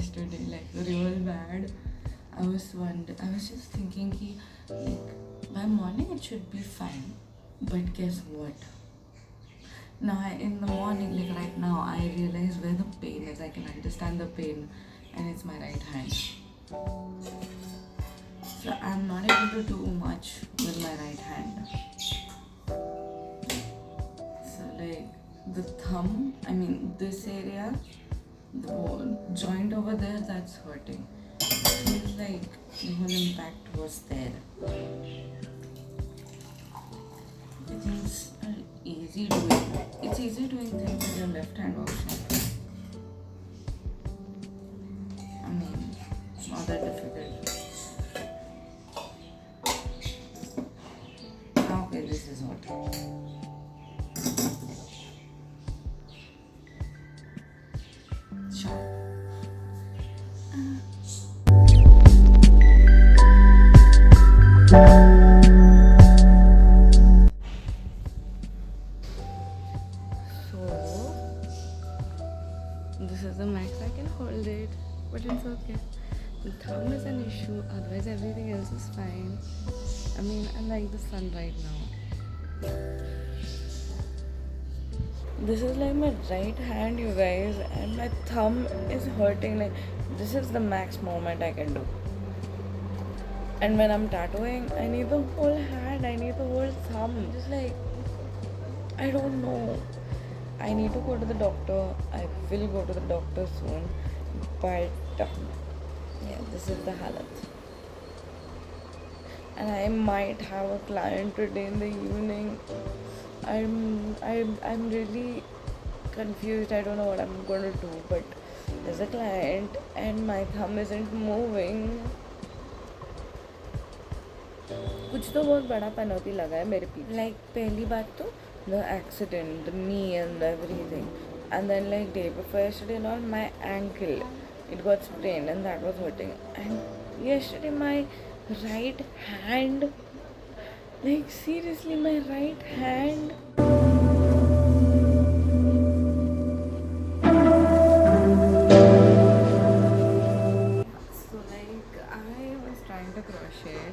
yesterday, like real bad. I was just thinking ki, like by morning it should be fine. But guess what? Now in the morning, like right now, I realize where the pain is. I can understand the pain, and it's my right hand. So I'm not able to do much with my right hand. So like the thumb, I mean this area, the whole joint over there, that's hurting. It feels like the whole impact was there. Things are easy doing. It's easy doing things with your left hand also. I mean, it's not that difficult. Okay, this is hot. Sure. This is the max I can hold it, but it's okay. The thumb is an issue, otherwise everything else is fine. I mean, I like the sun right now. This is like my right hand, you guys, and my thumb is hurting. Like, this is the max movement I can do. And when I'm tattooing, I need the whole hand, I need the whole thumb. Just like, I don't know. I need to go to the doctor. I will go to the doctor soon. But yeah, this is the halat. And I might have a client today in the evening. I'm really confused. I don't know what I'm gonna do. But there's a client and my thumb isn't moving. कुछ तो बहुत बड़ा penalty लगा है मेरे पीछे. Like पहली बात तो the accident, the knee and everything, and then like day before yesterday and all, my ankle, it got sprained and that was hurting. And yesterday my right hand, like seriously my right hand. So like I was trying to crochet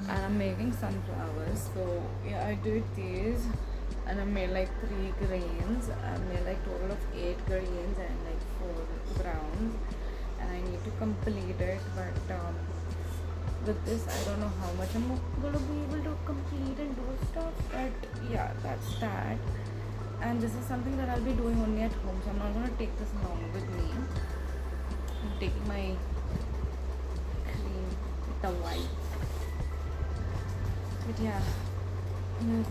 and I'm making sunflowers, so yeah, I did these. And I made like 3 greens. I made like total of 8 greens and like 4 browns. And I need to complete it, but with this I don't know how much I'm gonna be able to complete and do stuff. But yeah, that's that. And this is something that I'll be doing only at home, so I'm not gonna take this along with me. I'm taking my cream, the white. But yeah. I'm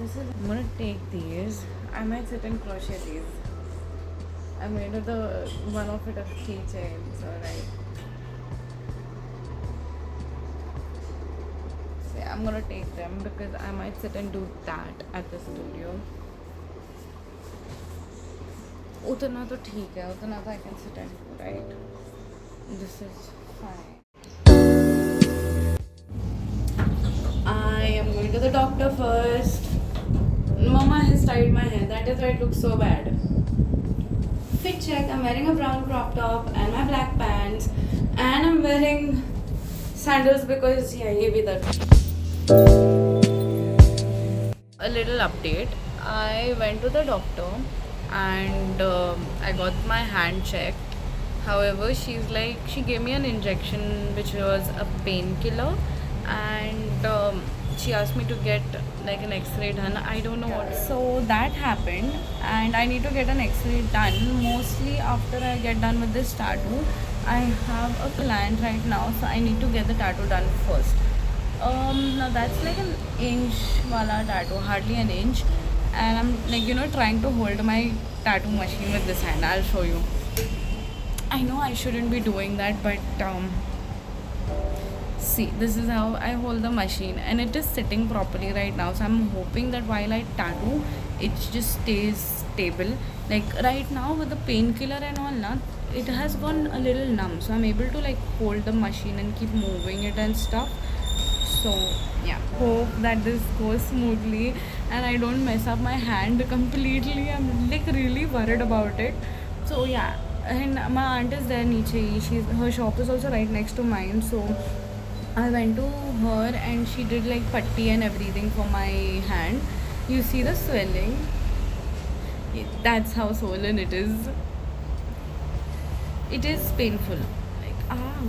gonna take these. I might sit and crochet these. I made one of it a keychain, so right. So yeah, I'm gonna take them because I might sit and do that at the studio. उतना तो ठीक है, उतना तो I can sit and do, right? This is fine. I am going to the doctor first. Mama has tied my hair. That is why it looks so bad. Fit check. I'm wearing a brown crop top and my black pants. And I'm wearing sandals because yeah, ye bhi dar. A little update. I went to the doctor and I got my hand checked. However, she gave me an injection which was a painkiller. And she asked me to get like an x-ray done. I don't know what. So that happened and I need to get an x-ray done mostly after I get done with this tattoo. I have a client right now, so I need to get the tattoo done first. Now that's like an inch wala tattoo, hardly an inch. And I'm like, trying to hold my tattoo machine with this hand. I'll show you. I know I shouldn't be doing that, but see, this is how I hold the machine and it is sitting properly right now. So I'm hoping that while I tattoo, it just stays stable. Like right now with the painkiller and all, it has gone a little numb. So I'm able to like hold the machine and keep moving it and stuff. So yeah, hope that this goes smoothly and I don't mess up my hand completely. I'm like really worried about it. So yeah, and my aunt is there niche. Her shop is also right next to mine, so I went to her and she did like putty and everything for my hand. You see the swelling? That's how swollen it is. It is painful. Like, ah.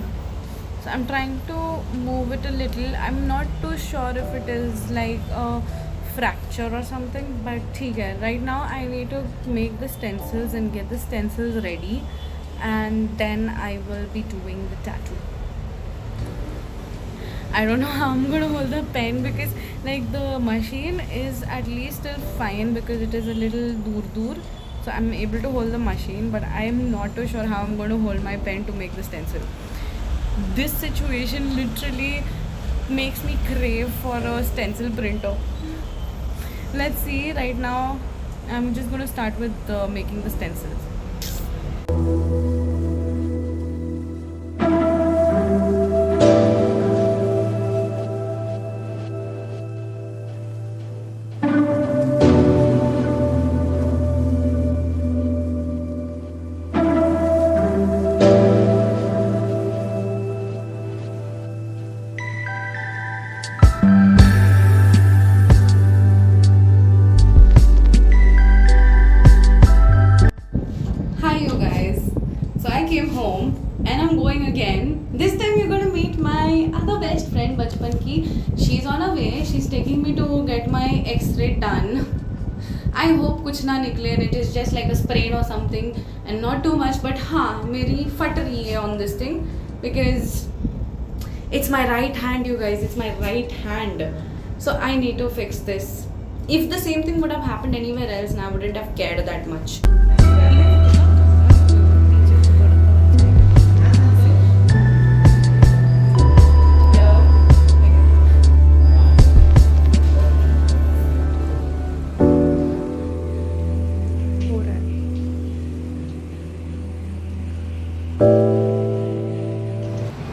So I'm trying to move it a little. I'm not too sure if it is like a fracture or something, but okay. Right now I need to make the stencils and get the stencils ready, and then I will be doing the tattoo. I don't know how I'm gonna hold the pen because like the machine is at least still fine because it is a little dur. So I'm able to hold the machine, but I'm not too sure how I'm going to hold my pen to make the stencil. This situation literally makes me crave for a stencil printer. Let's see. Right now I'm just going to start with making the stencils. Hi you guys. So I came home and I'm going again. This time you're gonna meet my other best friend Bachpan ki. She's on her way. She's taking me to get my X-ray done. I hope कुछ ना निकले and it is just like a sprain or something and not too much. But हाँ मेरी फट रही है on this thing because it's my right hand, you guys. It's my right hand. So I need to fix this. If the same thing would have happened anywhere else, I wouldn't have cared that much.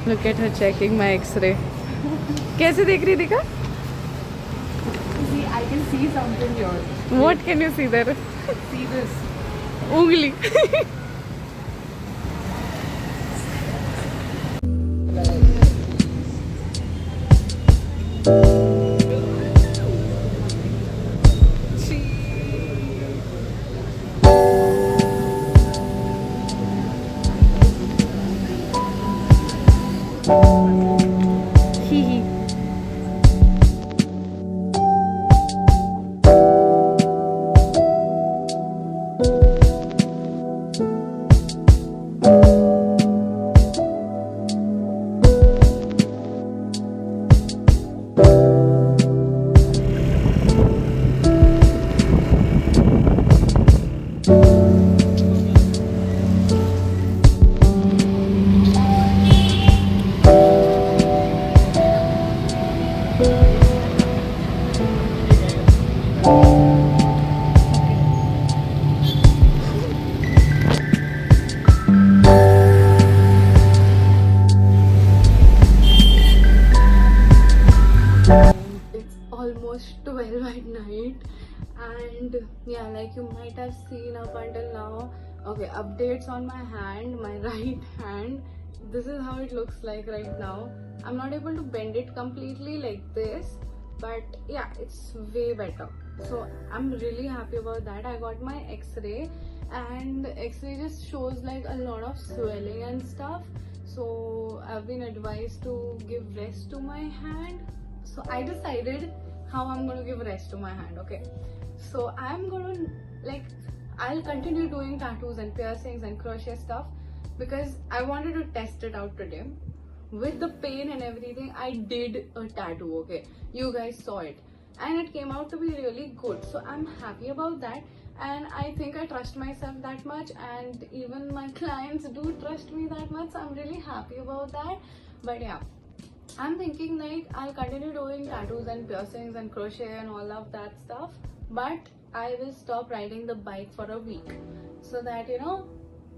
Look at her checking my X-ray. कैसे देख रही दिखा? See, I can see something here. What can you see there? See this. उंगली. Almost 12 at night, and yeah, like you might have seen up until now. Okay, updates on my hand, my right hand. This is how it looks like right now. I'm not able to bend it completely like this, but yeah, it's way better. So I'm really happy about that. I got my X-ray, and X-ray just shows like a lot of swelling and stuff. So I've been advised to give rest to my hand. So I decided how I'm going to give rest to my hand. Okay, so I'm going to like I'll continue doing tattoos and piercings and crochet stuff because I wanted to test it out today. With the pain and everything, I did a tattoo. Okay, you guys saw it and it came out to be really good, so I'm happy about that. And I think I trust myself that much, and even my clients do trust me that much, so I'm really happy about that. But yeah, I'm thinking like I'll continue doing tattoos and piercings and crochet and all of that stuff, but I will stop riding the bike for a week so that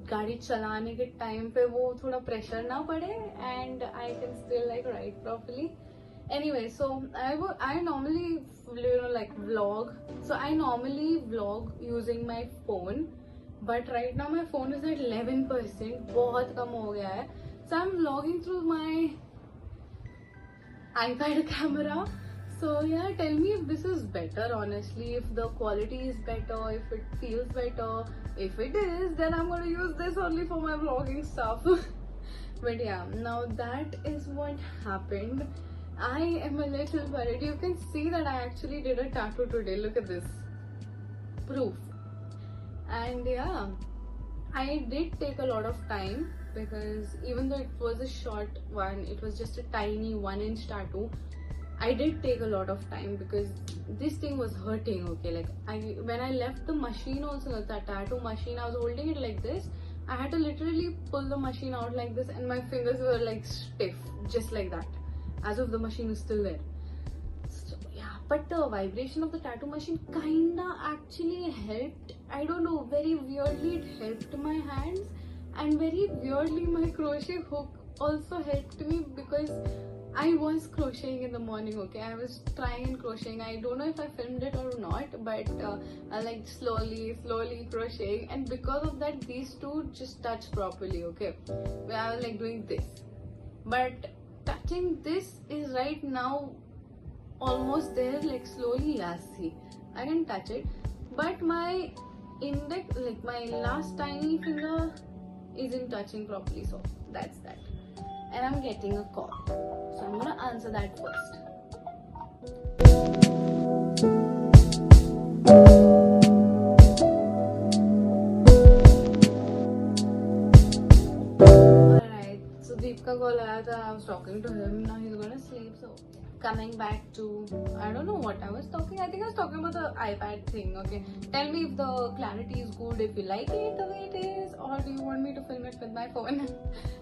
गाड़ी चलाने के time पे वो थोड़ा pressure ना पड़े and I can still like ride properly. Anyway, so I normally like vlog. So I normally vlog using my phone, but right now my phone is at 11%. बहुत कम हो गया है. So I'm vlogging through my iPad camera. So yeah, tell me if this is better, honestly, if the quality is better, if it feels better. If it is, then I'm gonna use this only for my vlogging stuff. But yeah, now that is what happened. I am a little worried. You can see that I actually did a tattoo today. Look at this. Proof. And yeah, I did take a lot of time, because even though it was a short one, it was just a tiny 1-inch tattoo. I did take a lot of time because this thing was hurting. Okay, like when I left the machine also, that tattoo machine, I was holding it like this. I had to literally pull the machine out like this, and my fingers were like stiff, just like that, as if the machine is still there. So yeah, but the vibration of the tattoo machine kinda actually helped. I don't know, very weirdly it helped my hands, and very weirdly my crochet hook also helped me, because I was crocheting in the morning. Okay, I was trying crocheting. I don't know if I filmed it or not, but I like slowly crocheting, and because of that these two just touch properly. Okay, where I was like doing this, but touching this is right now almost there, like slowly. Yeah, see, I can touch it, but my index, like my last tiny finger, isn't touching properly. So that's that. And I'm getting a call, so I'm gonna answer that first. Alright, so Deep ka call aaya tha. I was talking to him. Now he's gonna sleep. So coming back to, I don't know what I was talking. I think I was talking about the iPad thing. Okay, tell me if the clarity is good, if you like it the way it is, or do you want me to film it with my phone?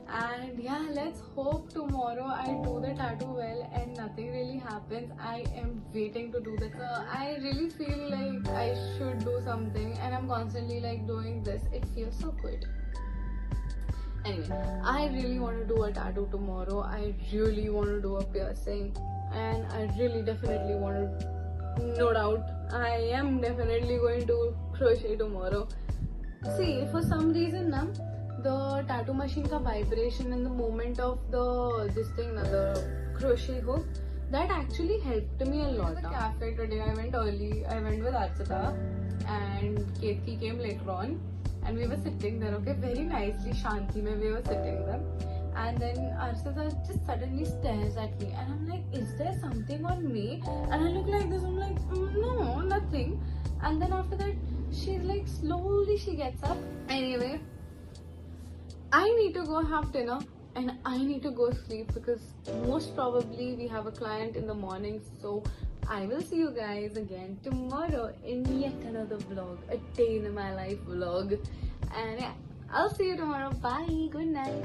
And yeah, let's hope tomorrow I do the tattoo well and nothing really happens. I am waiting to do that. I really feel like I should do something, and I'm constantly like doing this. It feels so good. Anyway, I really want to do a tattoo tomorrow. I really want to do a piercing, and I really definitely want to, no doubt, I am definitely going to crochet tomorrow. See, for some reason now, the tattoo machine ka vibration in the moment of this thing, the crochet hook, that actually helped me a lot. At the cafe today, I went early. I went with Archita, and Ketki came later on, and we were sitting there. Okay, very nicely, Shanti mein we were sitting there, and then Archita just suddenly stares at me, and I'm like, is there something on me? And I look like this. I'm like, no, nothing. And then after that, she's like, slowly she gets up. Anyway, I need to go have dinner, and I need to go sleep, because most probably we have a client in the morning. So I will see you guys again tomorrow in yet another vlog, a day in my life vlog. And yeah, I'll see you tomorrow. Bye. Good night.